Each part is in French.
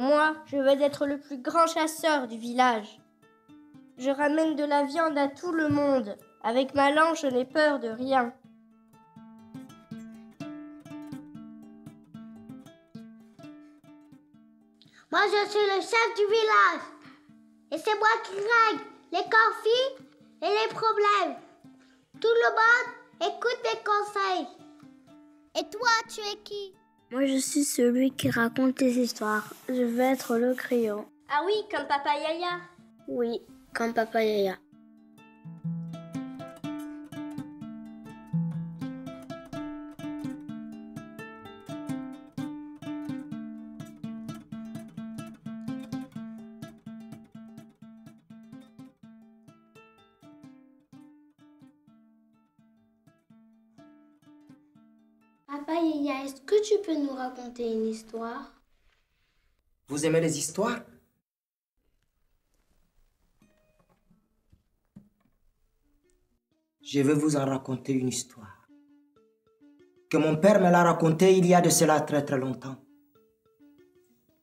Moi, je vais être le plus grand chasseur du village. Je ramène de la viande à tout le monde. Avec ma langue, je n'ai peur de rien. Moi, je suis le chef du village. Et c'est moi qui règle les conflits et les problèmes. Tout le monde écoute mes conseils. Et toi, tu es qui? Moi, je suis celui qui raconte des histoires. Je veux être le griot. Ah oui, comme Papa Yaya. Oui, comme Papa Yaya. Papa Yaya, est-ce que tu peux nous raconter une histoire? Vous aimez les histoires? Je vais vous en raconter une histoire. Que mon père me l'a racontée il y a de cela très très longtemps.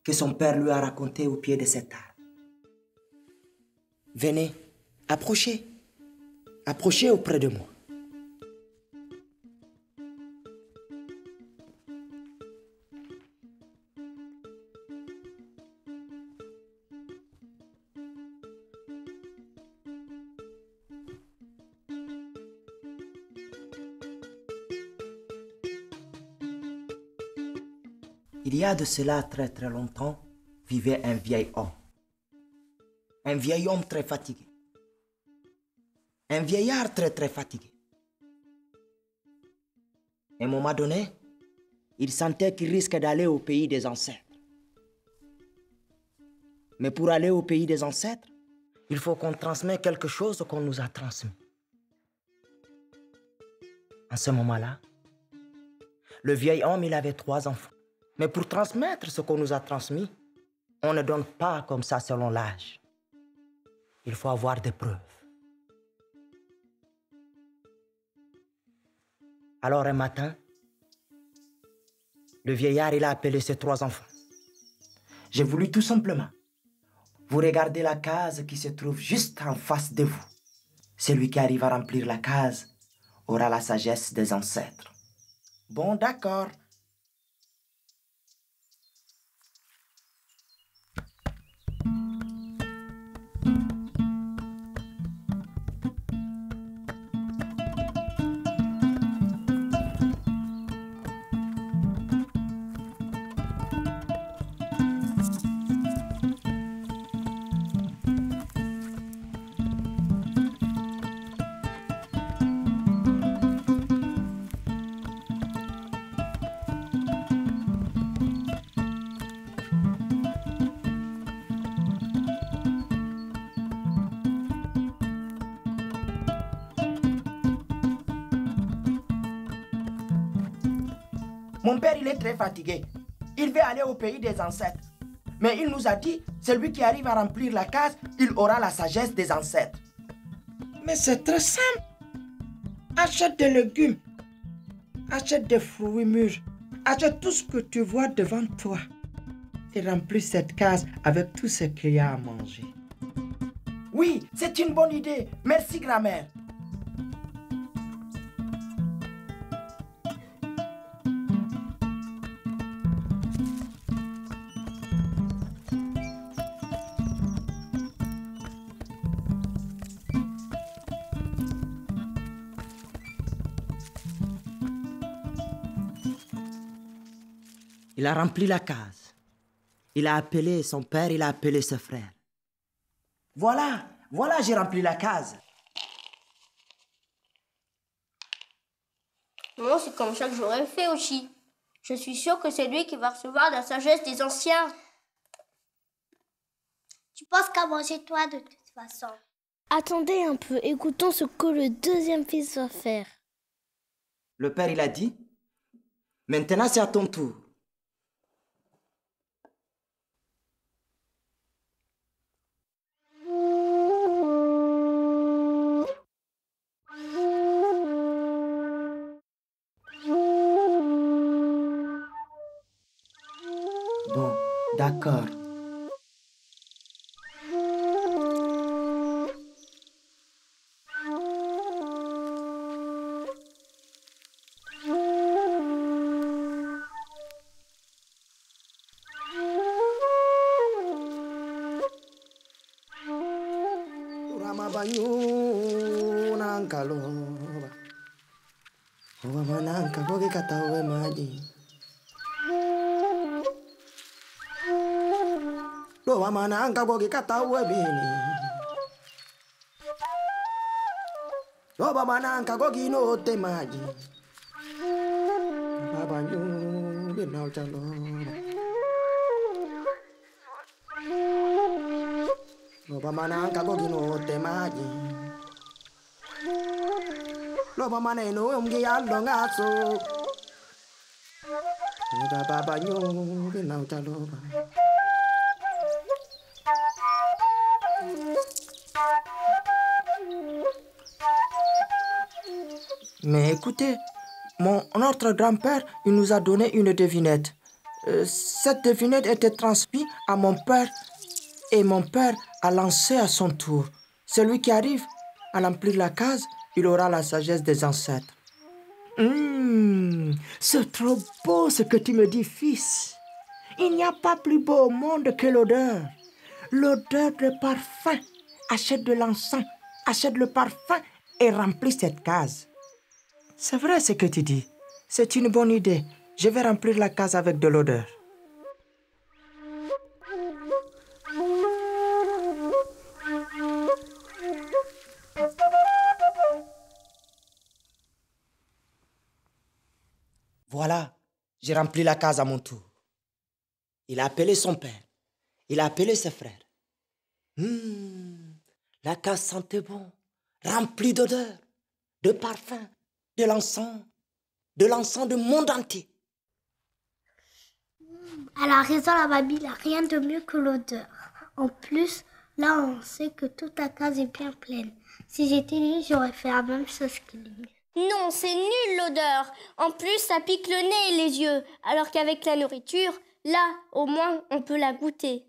Que son père lui a raconté au pied de cet arbre. Venez, approchez. Approchez auprès de moi. Il y a de cela très très longtemps, vivait un vieil homme. Un vieil homme très fatigué. Un vieillard très très fatigué. À un moment donné, il sentait qu'il risque d'aller au pays des ancêtres. Mais pour aller au pays des ancêtres, il faut qu'on transmette quelque chose qu'on nous a transmis. En ce moment-là, le vieil homme, il avait 3 enfants. Mais pour transmettre ce qu'on nous a transmis, on ne donne pas comme ça selon l'âge. Il faut avoir des preuves. Alors un matin, le vieillard, il a appelé ses 3 enfants. J'ai voulu tout simplement vous regarder la case qui se trouve juste en face de vous. Celui qui arrive à remplir la case aura la sagesse des ancêtres. Bon, d'accord. Mon père, il est très fatigué. Il veut aller au pays des ancêtres. Mais il nous a dit, celui qui arrive à remplir la case, il aura la sagesse des ancêtres. Mais c'est très simple. Achète des légumes. Achète des fruits mûrs. Achète tout ce que tu vois devant toi. Et remplis cette case avec tout ce qu'il y a à manger. Oui, c'est une bonne idée. Merci, grand-mère. Il a rempli la case. Il a appelé son père, il a appelé ses frères. Voilà, j'ai rempli la case. Non, c'est comme ça que j'aurais fait aussi. Je suis sûre que c'est lui qui va recevoir la sagesse des anciens. Tu penses qu'à manger toi de toute façon. Attendez un peu, écoutons ce que le deuxième fils va faire. Le père, il a dit, maintenant c'est à ton tour. Bon, d'accord. banyu nankaloba. Oba mananka goge katawe maji. Oba mananka goge katawe bini. Oba mananka goge no te maji. Oba banyu binau chaloba. Oba mananka goge no te maji. Loba mane no umgi allo ngaso. Oba baba nyu binau chaloba. Mais écoutez, notre grand-père, il nous a donné une devinette. Cette devinette était transmise à mon père et mon père a lancé à son tour. Celui qui arrive à remplir la case, il aura la sagesse des ancêtres. C'est trop beau ce que tu me dis, fils. Il n'y a pas plus beau au monde que l'odeur. L'odeur de parfum. Achète de l'encens, achète le parfum et remplis cette case. C'est vrai ce que tu dis. C'est une bonne idée. Je vais remplir la case avec de l'odeur. Voilà, j'ai rempli la case à mon tour. Il a appelé son père. Il a appelé ses frères. La case sentait bon, remplie d'odeur, de parfum, de l'encens du monde entier. Elle a raison, la mamie, il n'y a rien de mieux que l'odeur. En plus, là, on sait que toute ta case est bien pleine. Si j'étais lui, j'aurais fait la même chose que lui. Non, c'est nul l'odeur. En plus, ça pique le nez et les yeux. Alors qu'avec la nourriture, là, au moins, on peut la goûter.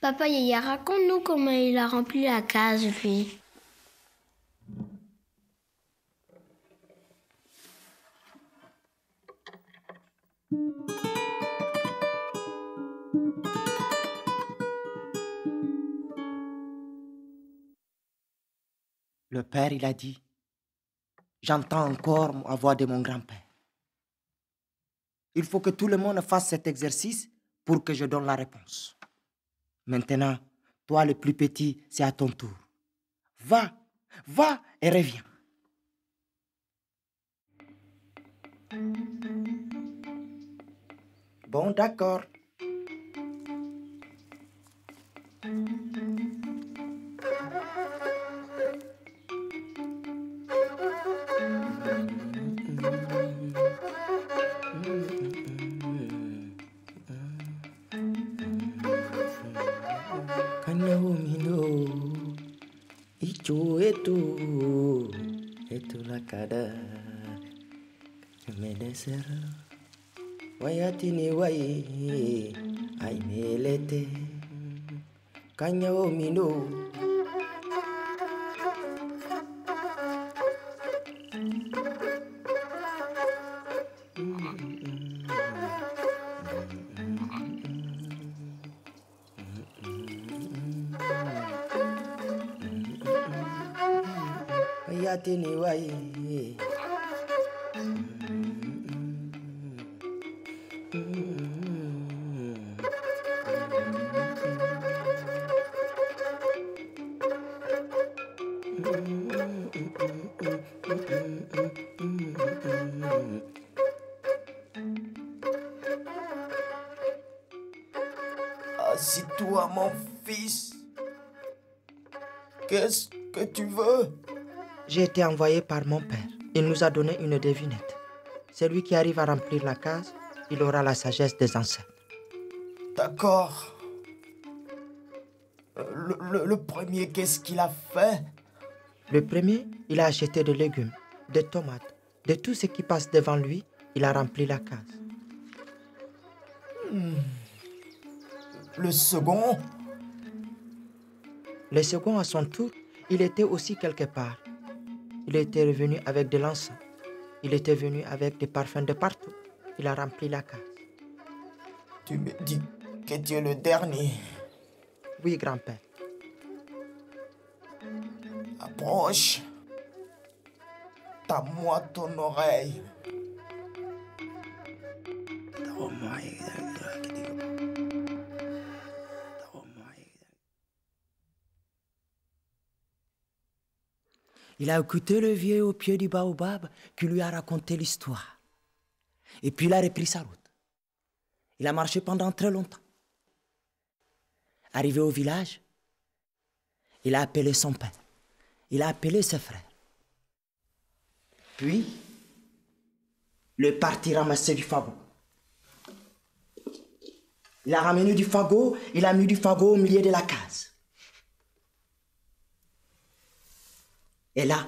Papa Yaya, raconte-nous comment il a rempli la case, lui. Le père, il a dit, j'entends encore la voix de mon grand-père. Il faut que tout le monde fasse cet exercice pour que je donne la réponse. Maintenant, toi le plus petit, c'est à ton tour. Va et reviens. Bon, d'accord. Itu la kada medeser wayatini wai ai melete kanya o mino wayatini wai Assis-toi, mon fils. Qu'est-ce que tu veux? J'ai été envoyé par mon père. Il nous a donné une devinette. Celui qui arrive à remplir la case, il aura la sagesse des ancêtres. D'accord. Le premier, qu'est-ce qu'il a fait? Le premier, il a acheté des légumes, des tomates, de tout ce qui passe devant lui, il a rempli la case. Le second? Le second, à son tour, il était aussi quelque part. Il était revenu avec de l'encens. Il était venu avec des parfums de partout. Il a rempli la case. Tu me dis que tu es le dernier? Oui, grand-père. Approche. Tends-moi ton oreille. Il a écouté le vieux au pied du baobab qui lui a raconté l'histoire. Et puis il a repris sa route. Il a marché pendant très longtemps. Arrivé au village, il a appelé son père. Il a appelé ses frères. Puis, il est parti ramasser du fagot. Il a ramené du fagot, il a mis du fagot au milieu de la case. Et là,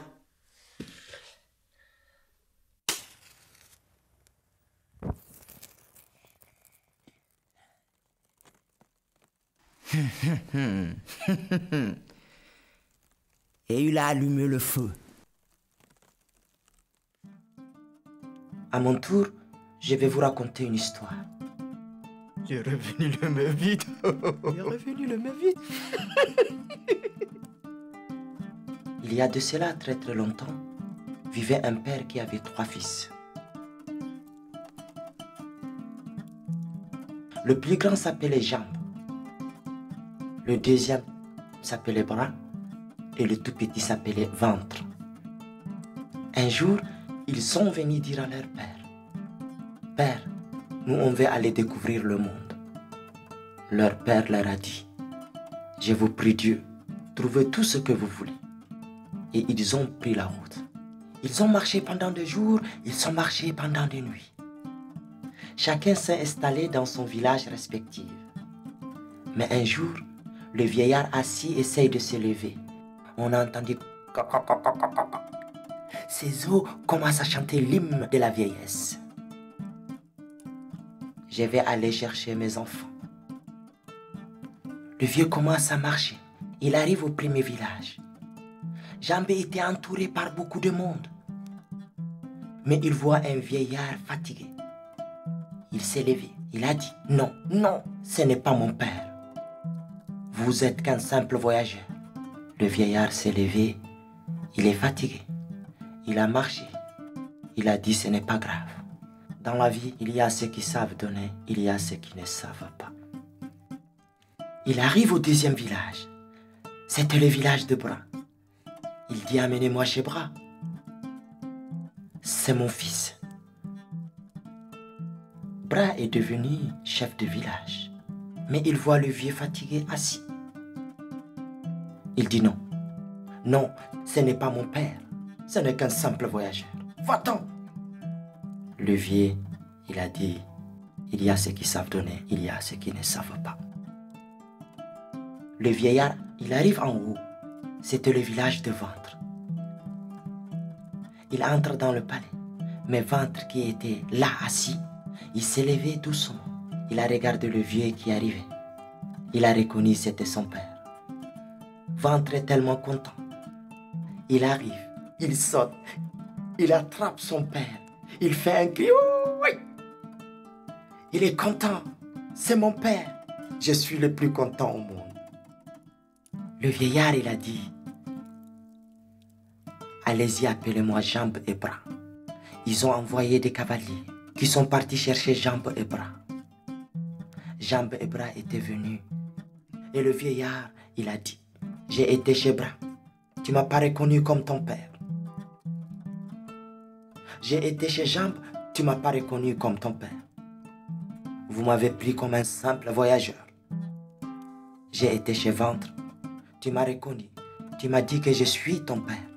et il a allumé le feu. À mon tour, je vais vous raconter une histoire. Il est revenu le main vide. Il est revenu le main vide. Il y a de cela très très longtemps, vivait un père qui avait 3 fils. Le plus grand s'appelait Jambes. Le deuxième s'appelait Bras. Et le tout petit s'appelait Ventre. Un jour, ils sont venus dire à leur père, « Père, nous on veut aller découvrir le monde. » Leur père leur a dit, « Je vous prie Dieu, trouvez tout ce que vous voulez. » Et ils ont pris la route. Ils ont marché pendant des jours, ils ont marché pendant des nuits. Chacun s'est installé dans son village respectif. Mais un jour, le vieillard assis essaye de se lever. On a entendu ses os commencent à chanter l'hymne de la vieillesse. Je vais aller chercher mes enfants. Le vieux commence à marcher. Il arrive au premier village. Jambé était entouré par beaucoup de monde. Mais il voit un vieillard fatigué. Il s'est levé. Il a dit, « Non, non, ce n'est pas mon père. Vous êtes qu'un simple voyageur. » Le vieillard s'est levé. Il est fatigué. Il a marché. Il a dit, « Ce n'est pas grave. Dans la vie, il y a ceux qui savent donner, il y a ceux qui ne savent pas. » Il arrive au deuxième village. C'était le village de Bras. Il dit, « Amenez-moi chez Bras. C'est mon fils. » Bras est devenu chef de village. Mais il voit le vieux fatigué assis. Il dit, « Non, non, ce n'est pas mon père. Ce n'est qu'un simple voyageur. Va-t'en !» Le vieux, il a dit, « Il y a ceux qui savent donner, il y a ceux qui ne savent pas. » Le vieillard, il arrive en haut. C'était le village de Ventre. Il entre dans le palais. Mais Ventre qui était là assis, il s'est levé doucement. Il a regardé le vieux qui arrivait. Il a reconnu que c'était son père. Ventre est tellement content. Il arrive, il saute, il attrape son père. Il fait un cri. Oui. Il est content. C'est mon père. Je suis le plus content au monde. Le vieillard, il a dit, « Allez-y, appelez-moi Jambes et Bras. » Ils ont envoyé des cavaliers qui sont partis chercher Jambes et Bras. Jambes et Bras étaient venus. Et le vieillard, il a dit, « J'ai été chez Bras. Tu m'as pas reconnu comme ton père. J'ai été chez Jambes. Tu m'as pas reconnu comme ton père. Vous m'avez pris comme un simple voyageur. J'ai été chez Ventre. Tu m'as reconnu. Tu m'as dit que je suis ton père.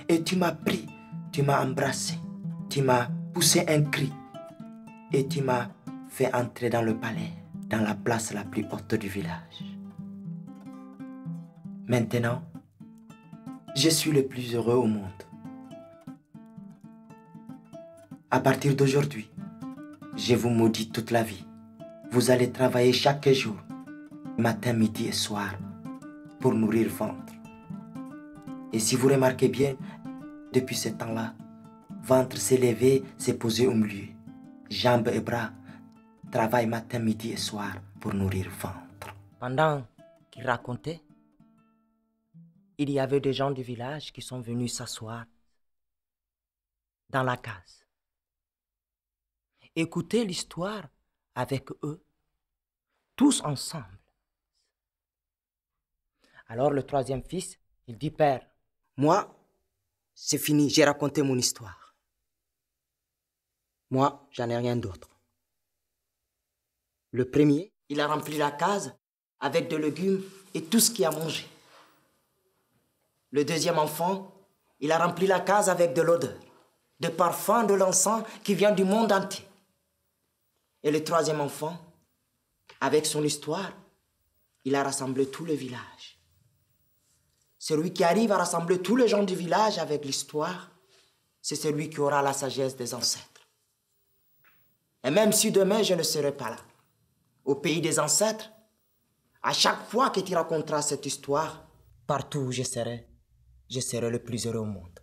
Et tu m'as pris. Tu m'as embrassé. Tu m'as poussé un cri. Et tu m'as fait entrer dans le palais, dans la place la plus haute du village. Maintenant, je suis le plus heureux au monde. À partir d'aujourd'hui, je vous maudis toute la vie. Vous allez travailler chaque jour, matin, midi et soir, pour nourrir Ventre. Et si vous remarquez bien, depuis ce temps-là, Ventre s'est levé, s'est posé au milieu. Jambes et Bras travaillent matin, midi et soir pour nourrir Ventre. Pendant qu'il racontait, il y avait des gens du village qui sont venus s'asseoir dans la case. Écouter l'histoire avec eux, tous ensemble. Alors le troisième fils, il dit, Père, moi, c'est fini, j'ai raconté mon histoire. Moi, j'en ai rien d'autre. Le premier, il a rempli la case avec des légumes et tout ce qu'il a mangé. Le deuxième enfant, il a rempli la case avec de l'odeur, de parfum, de l'encens qui vient du monde entier. Et le troisième enfant, avec son histoire, il a rassemblé tout le village. Celui qui arrive à rassembler tous les gens du village avec l'histoire, c'est celui qui aura la sagesse des ancêtres. Et même si demain je ne serai pas là, au pays des ancêtres, à chaque fois que tu raconteras cette histoire, partout où je serai le plus heureux au monde.